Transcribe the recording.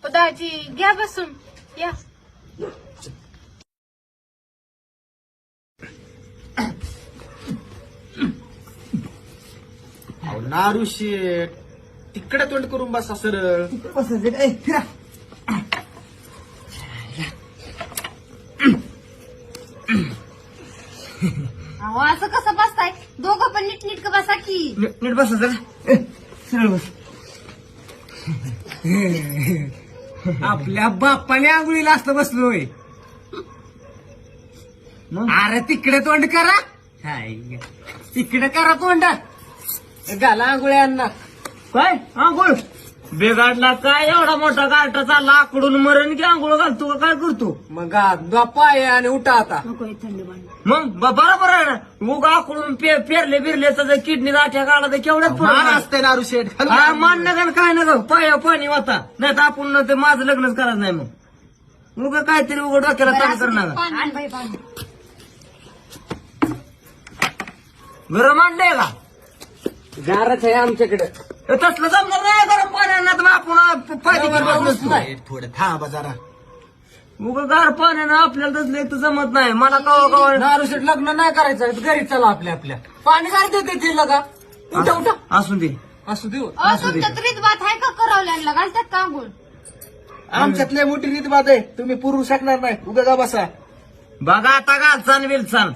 दाजी घ्या बसून या. नारू शेट तिकडे तोंड करून बसा सरळ. अहो असं कसं बसताय दोघं पण नीट बसा की. नीट बसा जरा सरळ बस. आपल्या बाप्पाने आंघोळीला असतं बसलोय. अरे तिकडे तोंड करा. हाय, तिकडे करा तोंड. घाला आंघोळ्यांना. काय आंघोळ बेगाडला काय एवढा मोठा गाठा लाकडून मरण की आंघोळ घालतो का काय करतो. मग पाय आणि उठा आता. थंड मग बरोबर आहे ना. उगा आकडून पेरले बिरले तर किडनी गाठ्या काढला तर केवढ्यात मान असते नारू शेट. मान नका काय नका पाया पाणी वाता नाही तर आपण ते माझं लग्नच करायचं नाही. मग उगा काहीतरी उघड डोक्याला ताण करणार. गरम आणलंय का गारच आहे आमच्याकडे. तसलं जमणार नाही गरम पाण्यानं तर आपण पाहिजे. थोडं थांबा जरा. उगा गार पाण्यानं आपल्याला तसलं एक तर जमत नाही. मला कवा नारुशेट लग्न नाही करायचं घरी चला आपल्या पाणी गार देते तिला का. उठा उठा असू दे असू दे. तुमच्यात रीतभात आहे का करवल्याला घालतात का आंघोळ. आमच्यातले मोठी रीतबात आहे तुम्ही पुरू शकणार नाही. उगा का बसा. बघा आता घालचाल विलचाल.